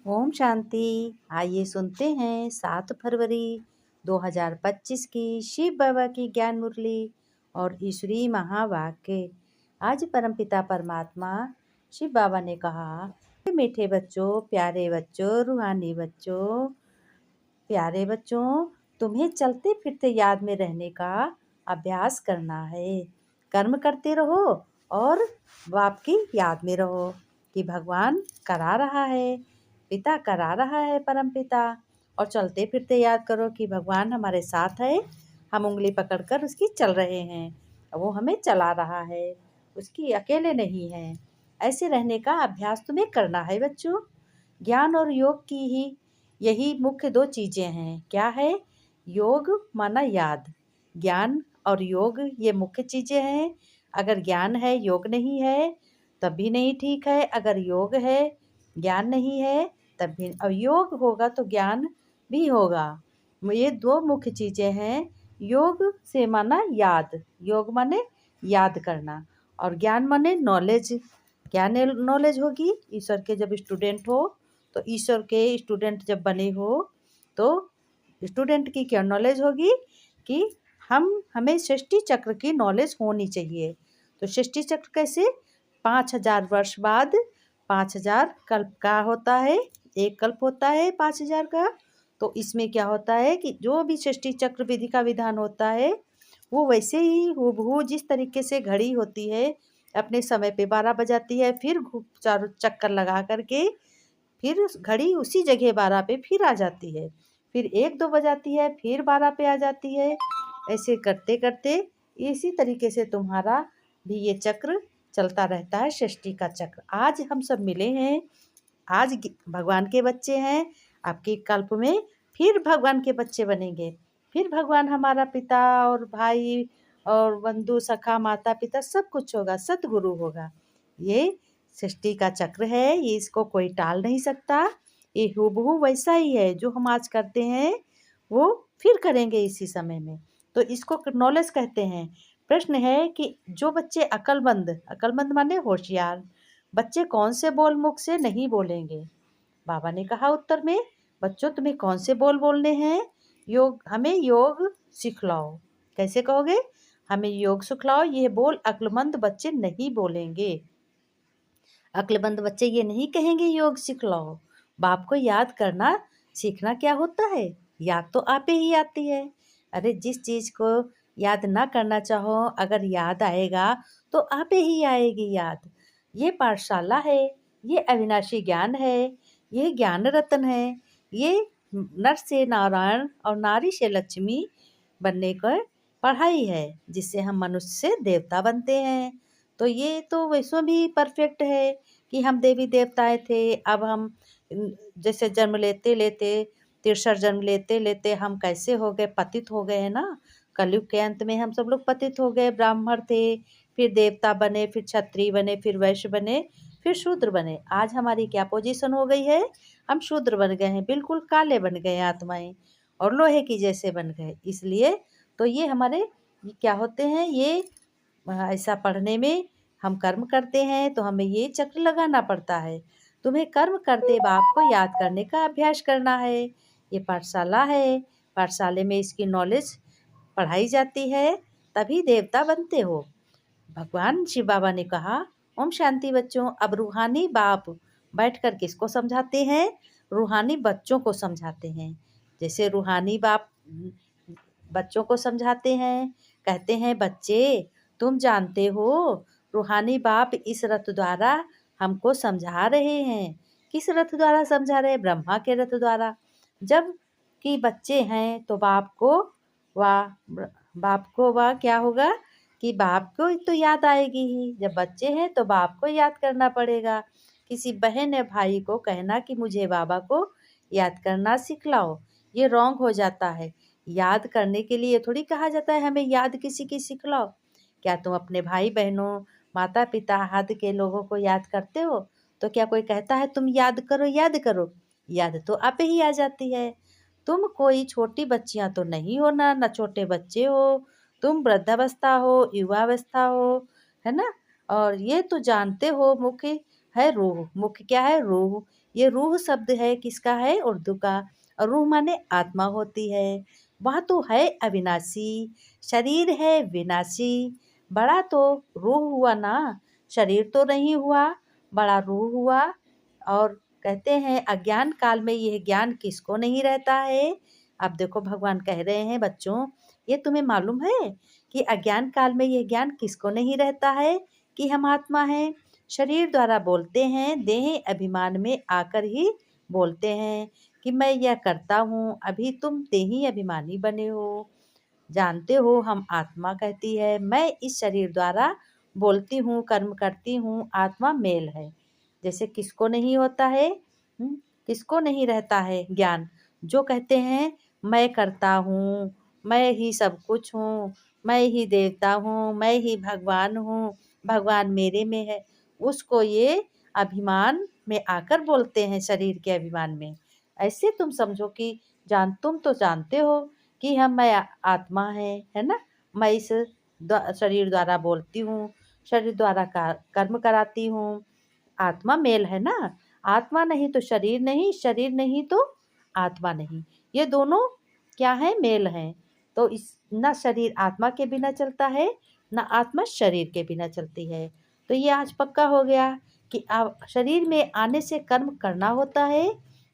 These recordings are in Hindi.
ओम शांति। आइए सुनते हैं 7 फरवरी 2025 की शिव बाबा की ज्ञान मुरली और ईश्वरीय महावाक्य। आज परमपिता परमात्मा शिव बाबा ने कहा, मीठे बच्चों, प्यारे बच्चों, रूहानी बच्चों, प्यारे बच्चों, तुम्हें चलते फिरते याद में रहने का अभ्यास करना है। कर्म करते रहो और बाप की याद में रहो कि भगवान करा रहा है, पिता करा रहा है, परम पिता। और चलते फिरते याद करो कि भगवान हमारे साथ है, हम उंगली पकड़कर उसकी चल रहे हैं, वो हमें चला रहा है, उसकी अकेले नहीं है। ऐसे रहने का अभ्यास तुम्हें करना है बच्चों। ज्ञान और योग की ही यही मुख्य 2 चीज़ें हैं। क्या है? योग माना याद। ज्ञान और योग ये मुख्य चीज़ें हैं। अगर ज्ञान है, योग नहीं है, तब भी नहीं ठीक है। अगर योग है, ज्ञान नहीं है, तब भी। और योग होगा तो ज्ञान भी होगा। ये 2 मुख्य चीज़ें हैं। योग से माना याद, योग माने याद करना, और ज्ञान माने नॉलेज। क्या नॉलेज होगी? ईश्वर के जब स्टूडेंट हो, तो ईश्वर के स्टूडेंट जब बने हो, तो स्टूडेंट की क्या नॉलेज होगी कि हमें सृष्टि चक्र की नॉलेज होनी चाहिए। तो सृष्टि चक्र कैसे? 5000 वर्ष बाद 5000 कल्प का होता है। एक कल्प होता है 5000 का। तो इसमें क्या होता है कि जो भी सृष्टि चक्र विधि का विधान होता है, वो वैसे ही हूबहू जिस तरीके से घड़ी होती है, अपने समय पे 12 बजाती है, फिर चारों चक्कर लगा करके फिर उस घड़ी उसी जगह 12 पे फिर आ जाती है, फिर 1-2 बजाती है, फिर 12 पे आ जाती है। ऐसे करते करते इसी तरीके से तुम्हारा भी ये चक्र चलता रहता है, सृष्टि का चक्र। आज हम सब मिले हैं, आज भगवान के बच्चे हैं। आपके कल्प में फिर भगवान के बच्चे बनेंगे, फिर भगवान हमारा पिता और भाई और बंधु सखा माता पिता सब कुछ होगा, सतगुरु होगा। ये सृष्टि का चक्र है, ये इसको कोई टाल नहीं सकता। ये हूबहू वैसा ही है, जो हम आज करते हैं वो फिर करेंगे इसी समय में। तो इसको नॉलेज कहते हैं। प्रश्न है कि जो बच्चे अक्लमंद माने होशियार बच्चे कौन से बोल मुख से नहीं बोलेंगे? बाबा ने कहा उत्तर में, बच्चों तुम्हें कौन से बोल बोलने हैं? हमें योग सिखलाओ। कैसे कहोगे? हमें योग सिखलाओ, ये बोल अक्लमंद बच्चे नहीं बोलेंगे। अक्लमंद बच्चे ये नहीं कहेंगे योग सिखलाओ। बाप को याद करना सीखना क्या होता है? याद तो आपे ही आती है। अरे जिस चीज़ को याद ना करना चाहो, अगर याद आएगा तो आपे ही आएगी याद। ये पाठशाला है, ये अविनाशी ज्ञान है, ये ज्ञान रत्न है, ये नर से नारायण और नारी से लक्ष्मी बनने का पढ़ाई है, जिससे हम मनुष्य से देवता बनते हैं। तो ये तो वैसे भी परफेक्ट है कि हम देवी देवताएं थे, अब हम जैसे जन्म लेते लेते, तिरसठ जन्म लेते लेते हम कैसे हो गए, पतित हो गए हैं ना। कलयुग के अंत में हम सब लोग पतित हो गए। ब्राह्मण थे, फिर देवता बने, फिर क्षत्रिय बने, फिर वैश्य बने, फिर शूद्र बने। आज हमारी क्या पोजीशन हो गई है? हम शूद्र बन गए हैं, बिल्कुल काले बन गए आत्माएं, और लोहे की जैसे बन गए। इसलिए तो ये हमारे क्या होते हैं, ये ऐसा पढ़ने में हम कर्म करते हैं तो हमें ये चक्र लगाना पड़ता है। तुम्हें कर्म करते बाप को याद करने का अभ्यास करना है। ये पाठशाला है, पाठशाले में इसकी नॉलेज पढ़ाई जाती है, तभी देवता बनते हो। भगवान शिव बाबा ने कहा, ओम शांति बच्चों। अब रूहानी बाप बैठकर किसको समझाते हैं? रूहानी बच्चों को समझाते हैं। जैसे रूहानी बाप बच्चों को समझाते हैं, कहते हैं, बच्चे तुम जानते हो रूहानी बाप इस रथ द्वारा हमको समझा रहे हैं। किस रथ द्वारा समझा रहे हैं? ब्रह्मा के रथ द्वारा। जब कि बच्चे हैं तो बाप को वाह क्या होगा कि बाप को तो याद आएगी ही। जब बच्चे हैं तो बाप को याद करना पड़ेगा। किसी बहन या भाई को कहना कि मुझे बाबा को याद करना सिखलाओ, ये रॉन्ग हो जाता है। याद करने के लिए थोड़ी कहा जाता है हमें याद किसी की सिखलाओ। क्या तुम अपने भाई बहनों, माता पिता आदि के लोगों को याद करते हो? तो क्या कोई कहता है तुम याद करो याद करो? याद तो आप ही आ जाती है। तुम कोई छोटी बच्चियां तो नहीं हो ना, न छोटे बच्चे हो। तुम वृद्धावस्था हो, युवावस्था हो, है ना। और ये तो जानते हो मुख्य है रूह। मुख्य क्या है? रूह। ये रूह शब्द है किसका है? उर्दू का। और रूह माने आत्मा होती है। वह तो है अविनाशी, शरीर है विनाशी। बड़ा तो रूह हुआ ना, शरीर तो नहीं हुआ, बड़ा रूह हुआ। और कहते हैं अज्ञान काल में यह ज्ञान किसको नहीं रहता है? अब देखो भगवान कह रहे हैं बच्चों, ये तुम्हें मालूम है कि अज्ञान काल में यह ज्ञान किसको नहीं रहता है कि हम आत्मा हैं? शरीर द्वारा बोलते हैं, देह अभिमान में आकर ही बोलते हैं कि मैं यह करता हूँ। अभी तुम देही अभिमानी बने हो। जानते हो हम आत्मा कहती है, मैं इस शरीर द्वारा बोलती हूँ, कर्म करती हूँ। आत्मा मेल है। जैसे किसको नहीं होता है? किसको नहीं रहता है ज्ञान? जो कहते हैं मैं करता हूँ, मैं ही सब कुछ हूँ, मैं ही देवता हूँ, मैं ही भगवान हूँ, भगवान मेरे में है, उसको ये अभिमान में आकर बोलते हैं, शरीर के अभिमान में। ऐसे तुम समझो कि तुम तो जानते हो कि मैं आत्मा है ना? मैं इस शरीर द्वारा बोलती हूँ, शरीर द्वारा कर्म कराती हूँ। आत्मा मेल है ना? आत्मा नहीं तो शरीर नहीं, शरीर नहीं तो आत्मा नहीं। ये दोनों क्या है? मेल हैं। तो इस ना शरीर आत्मा के बिना चलता है, ना आत्मा शरीर के बिना चलती है। तो ये आज पक्का हो गया कि शरीर में आने से कर्म करना होता है।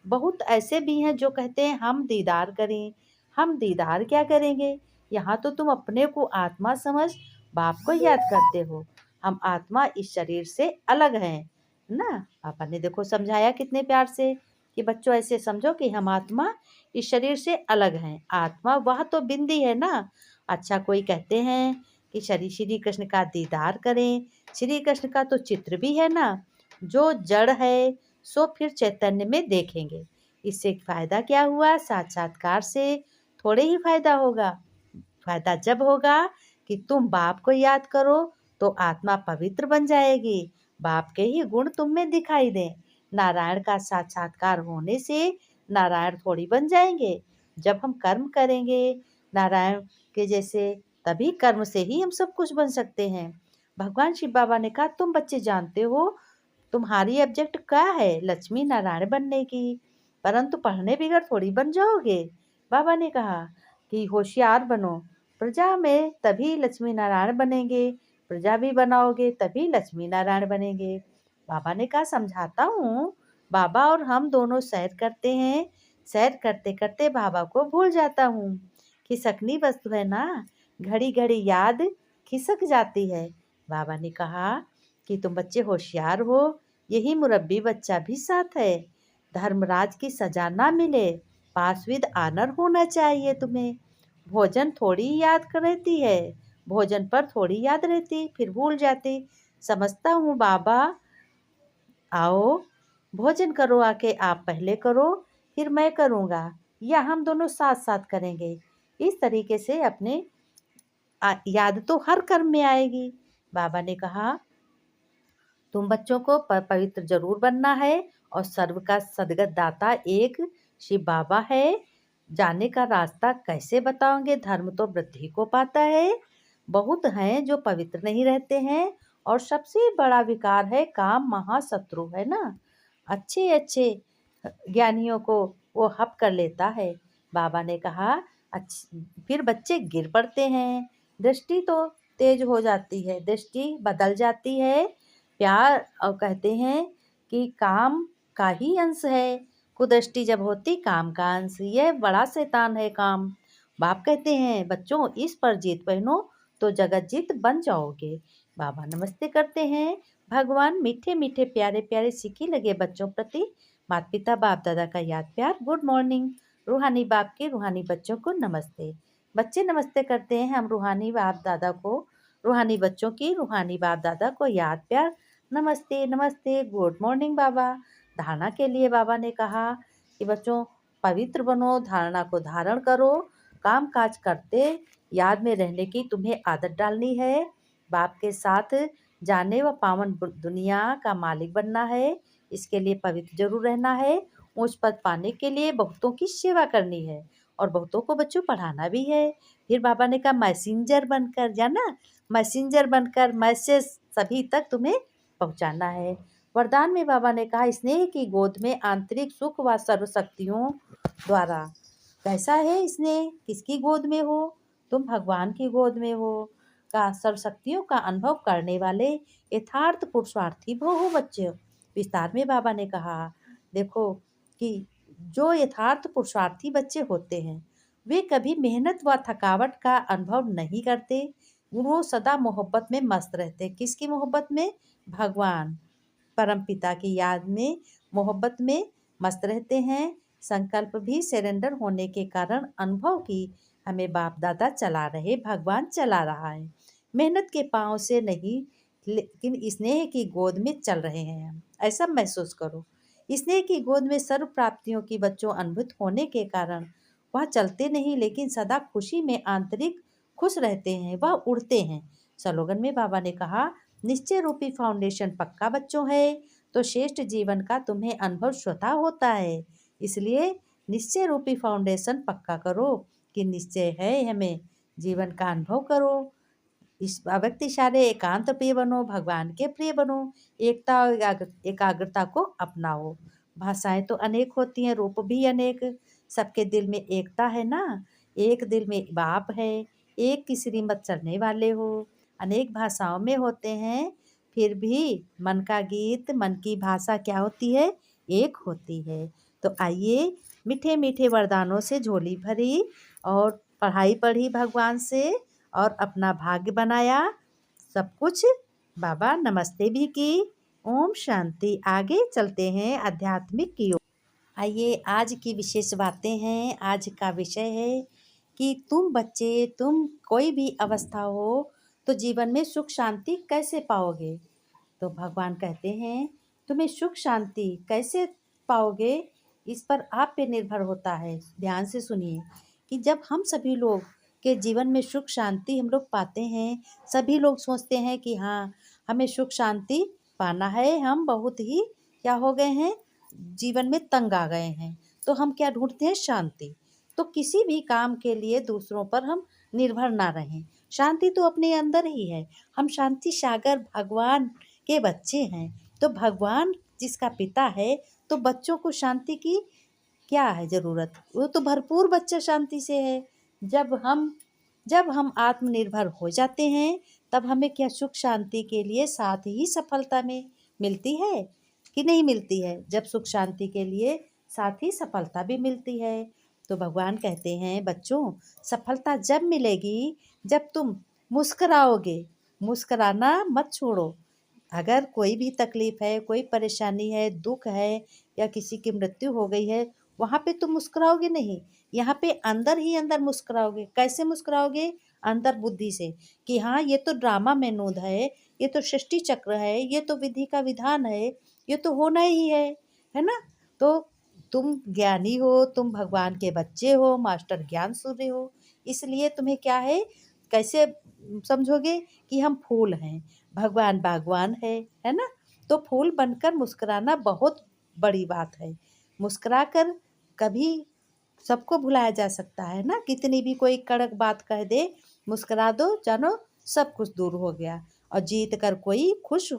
बहुत ऐसे भी हैं जो कहते हैं हम दीदार करें। हम दीदार क्या करेंगे? यहाँ तो तुम अपने को आत्मा समझ बाप को याद करते हो। हम आत्मा इस शरीर से अलग हैं ना? पापा ने देखो समझाया कितने प्यार से कि बच्चों ऐसे समझो कि हम आत्मा इस शरीर से अलग हैं। आत्मा वह तो बिंदी है ना। अच्छा, कोई कहते हैं कि श्री कृष्ण का दीदार करें। श्री कृष्ण का तो चित्र भी है ना। जो जड़ है सो फिर चैतन्य में देखेंगे। इससे फायदा क्या हुआ? साक्षात्कार से थोड़े ही फायदा होगा। फायदा जब होगा कि तुम बाप को याद करो तो आत्मा पवित्र बन जाएगी। बाप के ही गुण तुम में दिखाई दें। नारायण का साक्षात्कार होने से नारायण थोड़ी बन जाएंगे। जब हम कर्म करेंगे नारायण के जैसे, तभी कर्म से ही हम सब कुछ बन सकते हैं। भगवान शिव बाबा ने कहा तुम बच्चे जानते हो तुम्हारी ऑब्जेक्ट क्या है? लक्ष्मी नारायण बनने की। परंतु पढ़ने बगैर थोड़ी बन जाओगे। बाबा ने कहा कि होशियार बनो, प्रजा में तभी लक्ष्मी नारायण बनेंगे। प्रजा भी बनाओगे तभी लक्ष्मी नारायण बनेंगे। बाबा ने कहा समझाता हूँ। बाबा और हम दोनों सैर करते हैं। सैर करते करते बाबा को भूल जाता हूँ। खिसकनी वस्तु है ना, घड़ी घड़ी याद खिसक जाती है। बाबा ने कहा कि तुम बच्चे होशियार हो, यही मुरब्बी बच्चा भी साथ है। धर्मराज की सजा ना मिले, पास विद आनर होना चाहिए तुम्हें। भोजन थोड़ी याद कर रहती है, भोजन पर थोड़ी याद रहती, फिर भूल जाती। समझता हूँ बाबा, आओ भोजन करो, आके आप पहले करो फिर मैं करूँगा, या हम दोनों साथ साथ करेंगे। इस तरीके से अपने याद तो हर कर्म में आएगी। बाबा ने कहा तुम बच्चों को पवित्र जरूर बनना है और सर्व का सदगत दाता एक शिव बाबा है। जाने का रास्ता कैसे बताओगे? धर्म तो वृद्धि को पाता है। बहुत हैं जो पवित्र नहीं रहते हैं। और सबसे बड़ा विकार है काम, महाशत्रु है ना। अच्छे अच्छे ज्ञानियों को वो हप कर लेता है। बाबा ने कहा फिर बच्चे गिर पड़ते हैं। दृष्टि तो तेज हो जाती है, दृष्टि बदल जाती है। प्यार और कहते हैं कि काम का ही अंश है। कुदृष्टि जब होती काम का अंश, यह बड़ा शैतान है काम। बाप कहते हैं बच्चों इस पर जीत पहनो तो जगत जीत बन जाओगे। बाबा नमस्ते करते हैं। भगवान मीठे मीठे प्यारे प्यारे सीखे लगे बच्चों प्रति माता पिता बाप दादा का याद प्यार। Good morning. रूहानी बाप के रूहानी बच्चों को नमस्ते। बच्चे नमस्ते करते हैं हम रूहानी बाप दादा को, रूहानी बच्चों की रूहानी बाप दादा को याद प्यार। नमस्ते नमस्ते, गुड मॉर्निंग बाबा। धारणा के लिए बाबा ने कहा कि बच्चों पवित्र बनो, धारणा को धारण करो, काम काज करते याद में रहने की तुम्हें आदत डालनी है। बाप के साथ जाने व पावन दुनिया का मालिक बनना है। इसके लिए पवित्र जरूर रहना है। ऊंच पद पाने के लिए बहुतों की सेवा करनी है और बहुतों को बच्चों पढ़ाना भी है। फिर बाबा ने कहा मैसेंजर बनकर जाना, मैसेंजर बनकर मैसेज सभी तक तुम्हें पहुंचाना है। वरदान में बाबा ने कहा, स्नेह की गोद में आंतरिक सुख व सर्वशक्तियों द्वारा। कैसा है स्नेह? किसकी गोद में हो? तुम भगवान की गोद में हो। का सर्वशक्तियों का अनुभव करने वाले यथार्थ पुरुषार्थी भव हो बच्चे। विस्तार में बाबा ने कहा, देखो कि जो यथार्थ पुरुषार्थी बच्चे होते हैं वे कभी मेहनत व थकावट का अनुभव नहीं करते। वो सदा मोहब्बत में मस्त रहते। किसकी मोहब्बत में? भगवान परमपिता की याद में, मोहब्बत में मस्त रहते हैं। संकल्प भी सरेंडर होने के कारण अनुभव की हमें बाप दादा चला रहे, भगवान चला रहा है। मेहनत के पाँव से नहीं, लेकिन स्नेह की गोद में चल रहे हैं हम। ऐसा महसूस करो। स्नेह की गोद में सर्व प्राप्तियों की बच्चों अनुभूत होने के कारण वह चलते नहीं, लेकिन सदा खुशी में आंतरिक खुश रहते हैं, वह उड़ते हैं। स्लोगन में बाबा ने कहा, निश्चय रूपी फाउंडेशन पक्का बच्चों है तो श्रेष्ठ जीवन का तुम्हें अनुभव स्वतः होता है। इसलिए निश्चय रूपी फाउंडेशन पक्का करो कि निश्चय है हमें, जीवन का अनुभव करो। इस अव्यक्त इशारे एकांत प्रिय बनो, भगवान के प्रिय बनो, एकता और एकाग्रता को अपनाओ। भाषाएं तो अनेक होती हैं, रूप भी अनेक, सबके दिल में एकता है ना। एक दिल में बाप है, एक की श्रीमत चलने वाले हो। अनेक भाषाओं में होते हैं, फिर भी मन का गीत, मन की भाषा क्या होती है? एक होती है। तो आइए मीठे मीठे वरदानों से झोली भरी और पढ़ाई पढ़ी भगवान से और अपना भाग्य बनाया। सब कुछ बाबा नमस्ते भी की। ओम शांति। आगे चलते हैं आध्यात्मिक की ओर। आइए आज की विशेष बातें हैं। आज का विषय है कि तुम बच्चे, तुम कोई भी अवस्था हो तो जीवन में सुख शांति कैसे पाओगे। तो भगवान कहते हैं, तुम्हें सुख शांति कैसे पाओगे, इस पर आप पे निर्भर होता है। ध्यान से सुनिए कि जब हम सभी लोग के जीवन में सुख शांति हम लोग पाते हैं, सभी लोग सोचते हैं कि हाँ हमें सुख शांति पाना है, हम बहुत ही क्या हो गए हैं, जीवन में तंग आ गए हैं, तो हम क्या ढूंढते हैं? शांति। तो किसी भी काम के लिए दूसरों पर हम निर्भर ना रहें। शांति तो अपने अंदर ही है। हम शांति सागर भगवान के बच्चे हैं, तो भगवान जिसका पिता है तो बच्चों को शांति की क्या है ज़रूरत? वो तो भरपूर बच्चा शांति से है। जब हम आत्मनिर्भर हो जाते हैं तब हमें क्या सुख शांति के लिए साथ ही सफलता में मिलती है कि नहीं मिलती है? जब सुख शांति के लिए साथ ही सफलता भी मिलती है। तो भगवान कहते हैं, बच्चों सफलता जब मिलेगी जब तुम मुस्कराओगे। मुस्कराना मत छोड़ो। अगर कोई भी तकलीफ है, कोई परेशानी है, दुख है या किसी की मृत्यु हो गई है, वहाँ पे तुम मुस्कुराओगे नहीं, यहाँ पे अंदर ही अंदर मुस्कुराओगे। कैसे मुस्कुराओगे? अंदर बुद्धि से कि हाँ ये तो ड्रामा में नूद है, ये तो सृष्टि चक्र है, ये तो विधि का विधान है, ये तो होना ही है ना। तो तुम ज्ञानी हो, तुम भगवान के बच्चे हो, मास्टर ज्ञान सूर्य हो, इसलिए तुम्हें क्या है, कैसे समझोगे कि हम फूल हैं, भगवान बागवान है ना। तो फूल बनकर मुस्कुराना बहुत बड़ी बात है। मुस्कुरा कर कभी सबको भुलाया जा सकता है ना। कितनी भी कोई कड़क बात कह दे, मुस्कुरा दो, जानो सब कुछ दूर हो गया। और जीत कर कोई खुश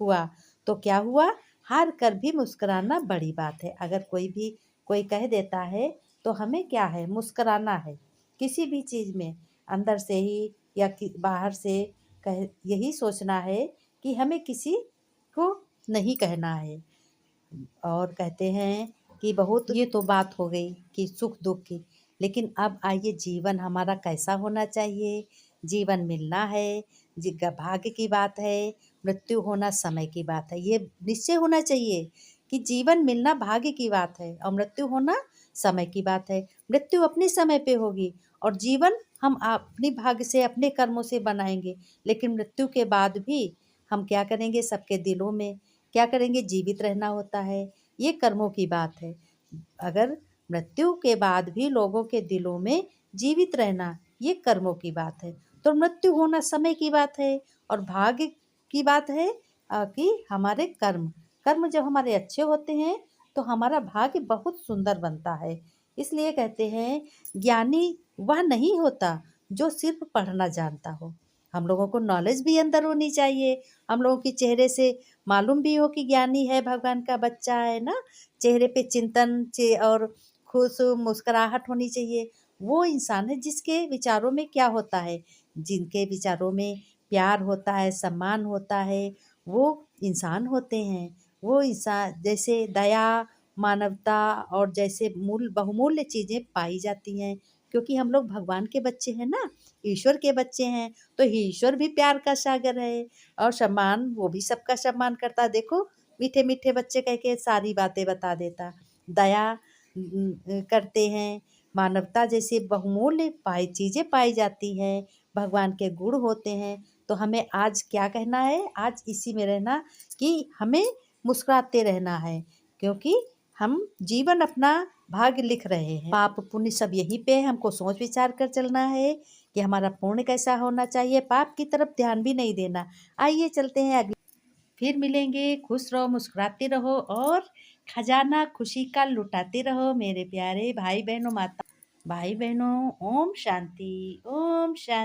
हुआ तो क्या हुआ, हार कर भी मुस्कुराना बड़ी बात है। अगर कोई कह देता है तो हमें क्या है, मुस्कुराना है। किसी भी चीज़ में अंदर से ही या बाहर से कह यही सोचना है कि हमें किसी को नहीं कहना है। और कहते हैं कि बहुत, ये तो बात हो गई कि सुख दुख की, लेकिन अब आइए जीवन हमारा कैसा होना चाहिए। जीवन मिलना है, भाग्य की बात है, मृत्यु होना समय की बात है। ये निश्चय होना चाहिए कि जीवन मिलना भाग्य की बात है और मृत्यु होना समय की बात है। मृत्यु अपने समय पे होगी और जीवन हम अपनी भाग्य से, अपने कर्मों से बनाएंगे। लेकिन मृत्यु के बाद भी हम क्या करेंगे, सबके दिलों में क्या करेंगे, जीवित रहना होता है। ये कर्मों की बात है। अगर मृत्यु के बाद भी लोगों के दिलों में जीवित रहना, ये कर्मों की बात है। तो मृत्यु होना समय की बात है और भाग्य की बात है कि हमारे कर्म कर्म जब हमारे अच्छे होते हैं तो हमारा भाग्य बहुत सुंदर बनता है। इसलिए कहते हैं, ज्ञानी वह नहीं होता जो सिर्फ पढ़ना जानता हो। हम लोगों को नॉलेज भी अंदर होनी चाहिए। हम लोगों के चेहरे से मालूम भी हो कि ज्ञानी है, भगवान का बच्चा है ना, चेहरे पे चिंतन और खुश मुस्कुराहट होनी चाहिए। वो इंसान है जिसके विचारों में क्या होता है, जिनके विचारों में प्यार होता है, सम्मान होता है, वो इंसान होते हैं। वो इंसान जैसे दया, मानवता और जैसे बहुमूल्य चीज़ें पाई जाती हैं, क्योंकि हम लोग भगवान के बच्चे हैं ना, ईश्वर के बच्चे हैं, तो ईश्वर भी प्यार का सागर है। और सम्मान, वो भी सबका सम्मान करता है। देखो, मीठे-मीठे बच्चे कह के सारी बातें बता देता। दया करते हैं, मानवता जैसी बहुमूल्य चीज़ें पाई जाती हैं, भगवान के गुण होते हैं। तो हमें आज क्या कहना है? आज इसी में रहना कि हमें मुस्कुराते रहना है, क्योंकि हम जीवन अपना भाग्य लिख रहे हैं। पाप पुण्य सब यहीं पे है, हमको सोच विचार कर चलना है कि हमारा पुण्य कैसा होना चाहिए, पाप की तरफ ध्यान भी नहीं देना। आइए चलते हैं अगली, फिर मिलेंगे। खुश रहो, मुस्कुराते रहो और खजाना खुशी का लुटाते रहो मेरे प्यारे भाई बहनों, माता भाई बहनों। ओम शांति, ओम शांति।